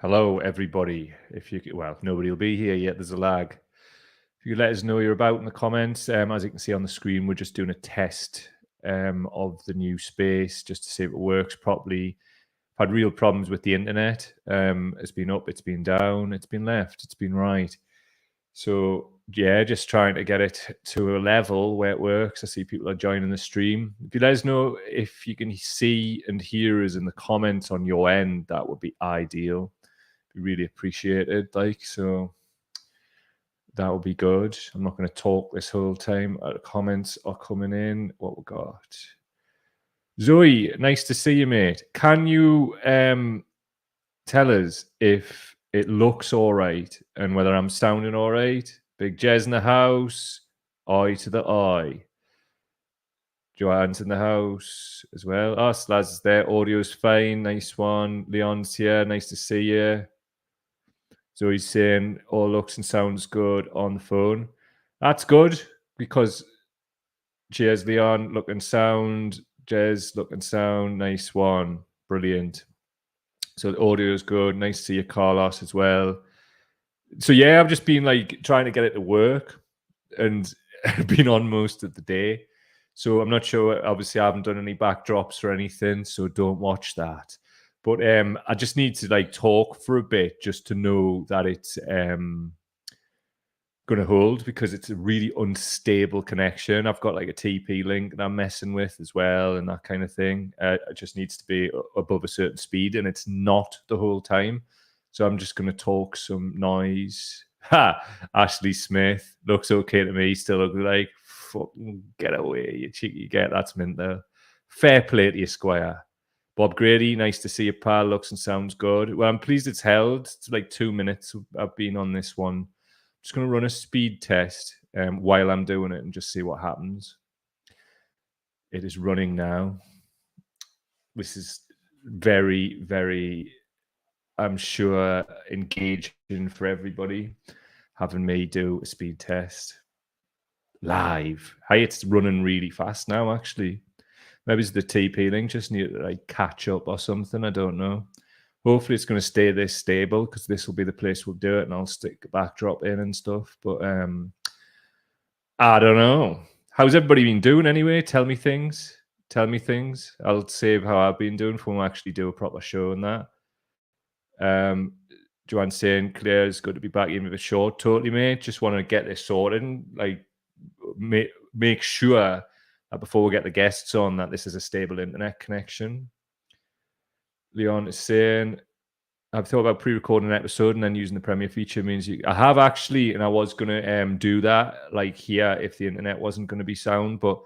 Hello, everybody. Well, nobody will be here yet. There's a lag. If you could let us know you're about in the comments. As you can see on the screen, we're just doing a test of the new space just to see if it works properly. I've had real problems with the internet. It's been up, it's been down, it's been left, it's been right. So yeah, just trying to get it to a level where it works. I see people are joining the stream. If you let us know if you can see and hear us in the comments on your end, that would be ideal. Be really appreciated. So that would be good. I'm not going to talk this whole time. Comments are coming in. What we got? Zoe, nice to see you, mate. Can you tell us if it looks all right and whether I'm sounding all right? Big Jez in the house. Eye to the eye. Joanne's in the house as well. Us, Laz is there. Audio's fine. Nice one. Leon's here. Nice to see you. So he's saying all looks and sounds good on the phone. That's good because cheers, Leon. Look and sound. Jez, look and sound. Nice one. Brilliant. So the audio is good. Nice to see you, Carlos, as well. So yeah, I've just been trying to get it to work and been on most of the day. So I'm not sure. Obviously, I haven't done any backdrops or anything, so don't watch that. But I just need to talk for a bit just to know that it's going to hold, because it's a really unstable connection. I've got a TP link that I'm messing with as well and that kind of thing. It just needs to be above a certain speed, and it's not the whole time. So I'm just going to talk some noise. Ha! Ashley Smith looks okay to me. Still look like fucking get away, you cheeky get. That's mint though. Fair play to you, Squire. Bob Grady, nice to see you, pal. Looks and sounds good. Well, I'm pleased it's held. It's 2 minutes I've been on this one. I'm just going to run a speed test while I'm doing it and just see what happens. It is running now. This is very, very, I'm sure, engaging for everybody, having me do a speed test live. Hey, it's running really fast now, actually. Maybe it's the TP link, just need to catch up or something. I don't know. Hopefully it's going to stay this stable, because this will be the place we'll do it, and I'll stick a backdrop in and stuff. But I don't know. How's everybody been doing anyway? Tell me things. I'll save how I've been doing for when we actually do a proper show and that. Joanne saying, Claire, it's good to be back even if it's short. Totally, mate. Just want to get this sorted and make sure that before we get the guests on that this is a stable internet connection. Leon is saying, I've thought about pre-recording an episode and then using the Premiere feature. Means I have actually, and I was going to do that here if the internet wasn't going to be sound, but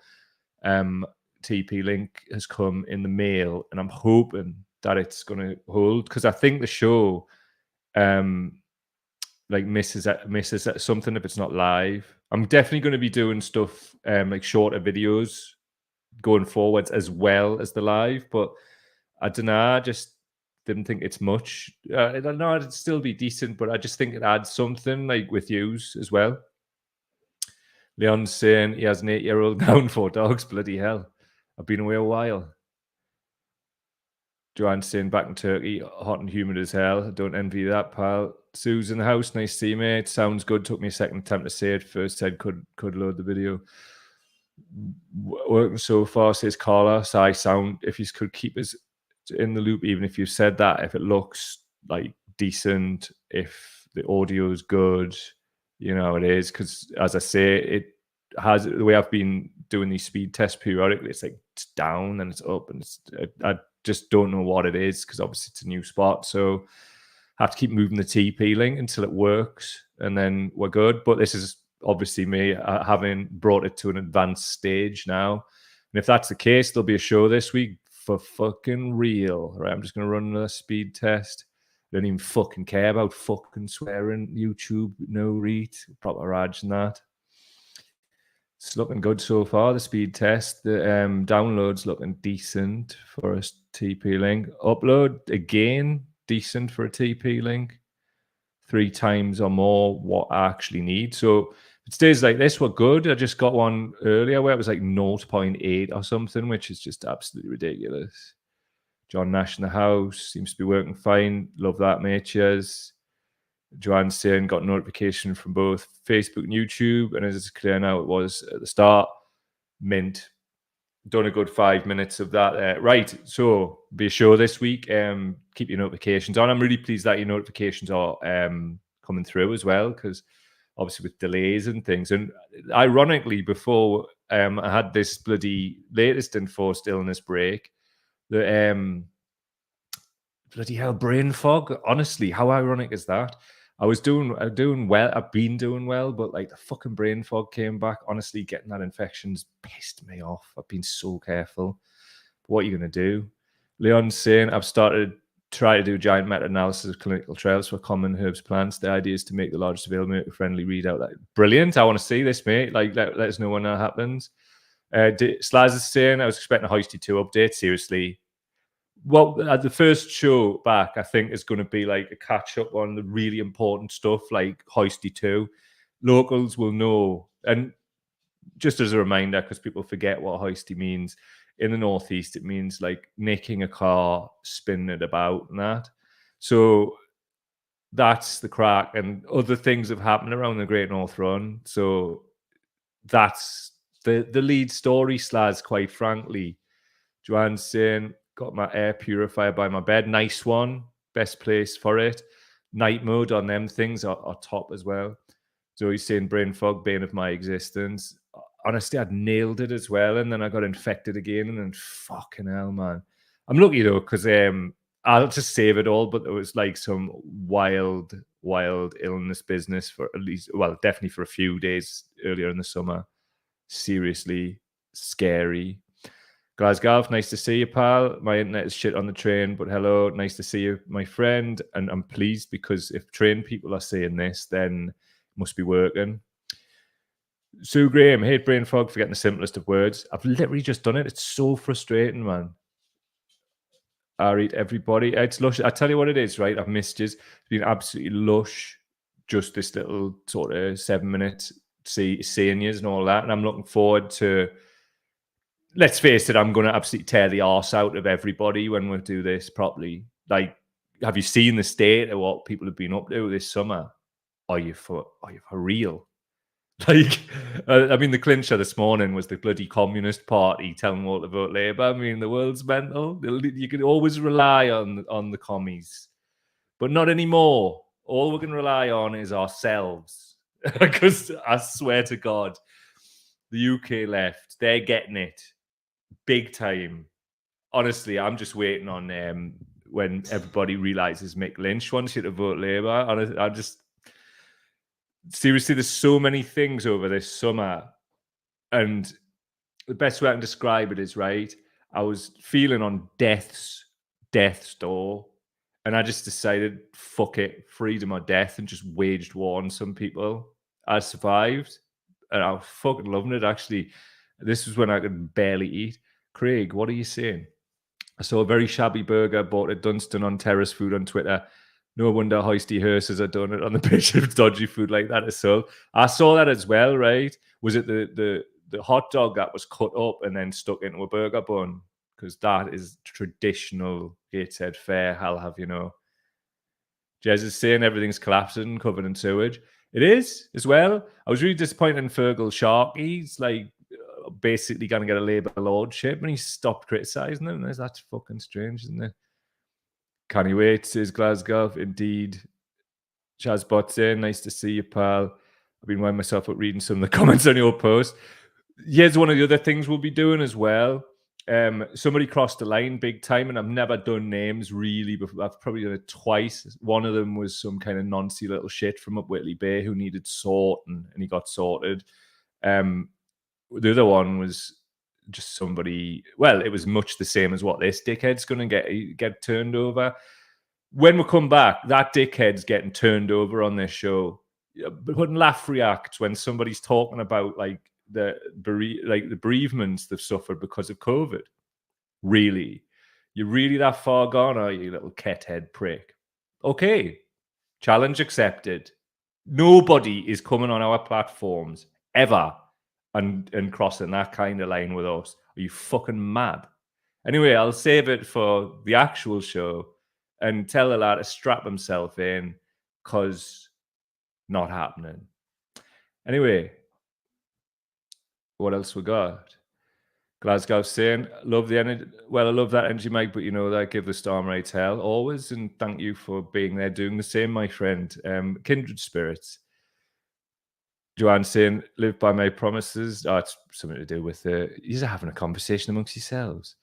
TP link has come in the mail, and I'm hoping that it's going to hold, because I think the show misses something if it's not live. I'm definitely going to be doing stuff shorter videos going forwards as well as the live, but I don't know. I just didn't think it's much. I don't know. It'd still be decent, but I just think it adds something with yous as well. Leon's saying he has an 8-year-old now and 4 dogs. Bloody hell. I've been away a while. Joanne's saying back in Turkey, hot and humid as hell. I don't envy that, pal. Sue's in the house. Nice to see you, mate. Sounds good. Took me a second attempt to say it. First said could load the video. Working so far, says Carlos. I sound, if you could keep us in the loop, even if you said that, if it looks decent, if the audio is good, it is, because as I say, it has, the way I've been doing these speed tests periodically, it's it's down and it's up, and I just don't know what it is, because obviously it's a new spot, so I have to keep moving the TP link until it works, and then we're good. But this is obviously me having brought it to an advanced stage now, and if that's the case, there'll be a show this week for fucking real. Right, I'm just going to run a speed test. I don't even fucking care about fucking swearing. YouTube, no read, proper Raj and that. It's looking good so far, the speed test. The download's looking decent for a TP link. Upload, again, decent for a TP link. 3 times or more what I actually need. So if it stays like this, we're good. I just got one earlier where it was 0.8 or something, which is just absolutely ridiculous. John Nash in the house. Seems to be working fine. Love that, mate. Cheers. Joanne saying got notification from both Facebook and YouTube. And as it's clear now, it was at the start. Mint. Done a good 5 minutes of that. Right. So be sure this week, keep your notifications on. I'm really pleased that your notifications are coming through as well, because obviously with delays and things. And ironically, before I had this bloody latest enforced illness break, the bloody hell brain fog. Honestly, how ironic is that? I was doing well. I've been doing well, but like the fucking brain fog came back. Honestly, getting that infection's pissed me off. I've been so careful. What are you going to do? Leon's saying, I've started try to do giant meta-analysis of clinical trials for common herbs plants. The idea is to make the largest available friendly readout. Like, brilliant. I want to see this, mate. Like, let us know when that happens. Slaz is saying, I was expecting a Hoisty 2 update. Seriously. Well, the first show back, I think, is going to be like a catch-up on the really important stuff, like Hoisty 2. Locals will know. And just as a reminder, because people forget what Hoisty means, in the Northeast, it means like nicking a car, spinning it about and that. So that's the crack. And other things have happened around the Great North Run. So that's the lead story, Slaz, quite frankly. Joanne's saying, got my air purifier by my bed. Nice one. Best place for it. Night mode on them things are top as well. So he's saying brain fog, bane of my existence. Honestly, I'd nailed it as well. And then I got infected again. And then fucking hell, man. I'm lucky though, because I'll just save it all. But there was like some wild illness business for at least, well, definitely for a few days earlier in the summer. Seriously scary. Glasgow, nice to see you, pal. My internet is shit on the train, but hello, nice to see you, my friend. And I'm pleased, because if train people are saying this, then it must be working. Sue Graham, hate brain fog, forgetting the simplest of words. I've literally just done it. It's so frustrating, man. I read everybody. It's lush. I tell you what it is, right? I've missed you. It's been absolutely lush. Just this little sort of 7 minutes seeing you and all that. And I'm looking forward to, let's face it, I'm going to absolutely tear the arse out of everybody when we do this properly. Like, have you seen the state of what people have been up to this summer? Are you for real? Like, I mean, the clincher this morning was the bloody Communist Party telling all to vote Labour. I mean, the world's mental. You can always rely on the commies, but not anymore. All we can rely on is ourselves. Because I swear to God, the UK left, they're getting it big time. Honestly, I'm just waiting on when everybody realizes Mick Lynch wants you to vote Labour. I just seriously, there's so many things over this summer, and the best way I can describe it is, right, I was feeling on death's door, and I just decided, fuck it, freedom or death, and just waged war on some people. I survived, and I was fucking loving it, actually. This was when I could barely eat. Craig, what are you saying? I saw a very shabby burger bought at Dunstan on Terrace Food on Twitter. No wonder Hoisty Hearses are doing it on the picture of dodgy food like that as well. I saw that as well, right? Was it the hot dog that was cut up and then stuck into a burger bun? Because that is traditional Gateshead fare, I'll have you know. Jez is saying everything's collapsing, covered in sewage. It is as well. I was really disappointed in Fergal Sharkey. He's like basically going to get a Labour lordship, and he stopped criticising them. That's fucking strange, isn't it? Can't you wait, says Glasgow. Indeed. Chaz Botson, nice to see you, pal. I've been winding myself up reading some of the comments on your post. Here's one of the other things we'll be doing as well. Somebody crossed the line big time, and I've never done names really before. I've probably done it twice. One of them was some kind of noncy little shit from up Whitley Bay who needed sorting, and he got sorted. The other one was just somebody, well, it was much the same as what this dickhead's going to get turned over. When we come back, that dickhead's getting turned over on this show. But wouldn't laugh react when somebody's talking about like the bereavements they've suffered because of COVID. Really? You're really that far gone, are you, little kethead prick? Okay. Challenge accepted. Nobody is coming on our platforms ever and crossing that kind of line with us. Are you fucking mad? Anyway, I'll save it for the actual show and tell the lad to strap himself in, because not happening. Anyway, what else we got? Glasgow saying, love the energy. Well, I love that energy, Mike, but you know that give the storm right hell always. And thank you for being there, doing the same, my friend. Kindred spirits. Joanne saying, live by my promises. Oh, it's something to do with you're having a conversation amongst yourselves.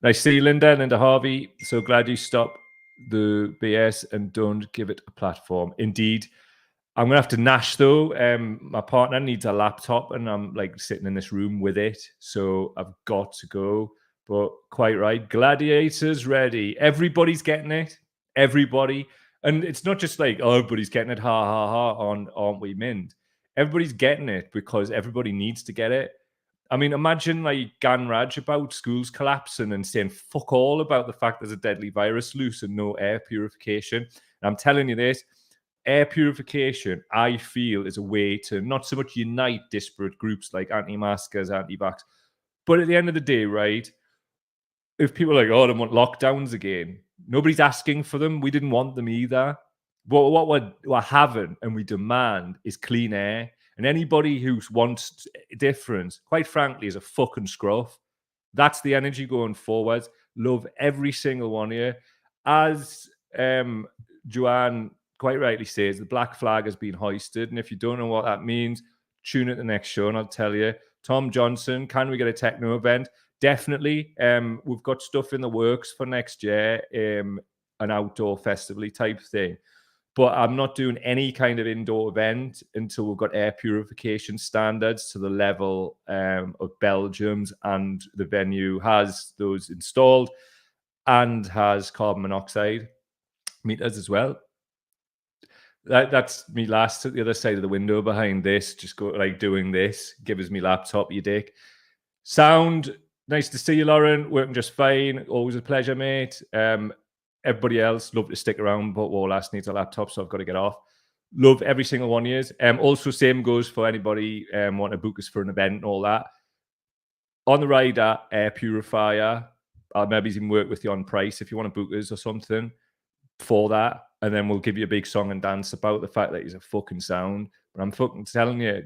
Nice to see you, Linda. Linda Harvey. So glad you stopped the BS and don't give it a platform. Indeed. I'm gonna have to Nash though. My partner needs a laptop, and I'm like sitting in this room with it, so I've got to go. But quite right, Gladiators ready. Everybody's getting it. Everybody, and it's not just like, oh, everybody's getting it. Ha ha ha! On aren't we Mind? Everybody's getting it because everybody needs to get it. I mean, imagine like Gan Raj about schools collapsing and saying fuck all about the fact there's a deadly virus loose and no air purification. And I'm telling you this. Air purification, I feel, is a way to not so much unite disparate groups like anti-maskers, anti-vax, but at the end of the day, right, if people are like, oh, I don't want lockdowns again, nobody's asking for them. We didn't want them either. But what we're having and we demand is clean air. And anybody who wants difference, quite frankly, is a fucking scruff. That's the energy going forward. Love every single one of you. As Joanne quite rightly says, the black flag has been hoisted. And if you don't know what that means, tune in the next show and I'll tell you. Tom Johnson, can we get a techno event? Definitely. We've got stuff in the works for next year, an outdoor festival type thing. But I'm not doing any kind of indoor event until we've got air purification standards to the level of Belgium's, and the venue has those installed and has carbon monoxide meters as well. That's me last at the other side of the window behind this. Just go like doing this. Give us me laptop, you dick. Sound, nice to see you, Lauren. Working just fine. Always a pleasure, mate. Everybody else, love to stick around, but Warlass needs a laptop, so I've got to get off. Love every single one of you. Also, same goes for anybody want to book us for an event and all that. On the rider, air purifier. I'll maybe even work with you on price if you want to book us or something for that. And then we'll give you a big song and dance about the fact that he's a fucking sound. But I'm fucking telling you,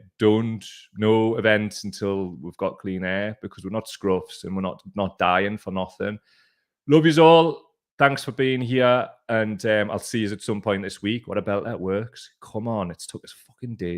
no events until we've got clean air, because we're not scruffs and we're not dying for nothing. Love yous all. Thanks for being here. And I'll see you at some point this week. What about that works? Come on, it's took us fucking days.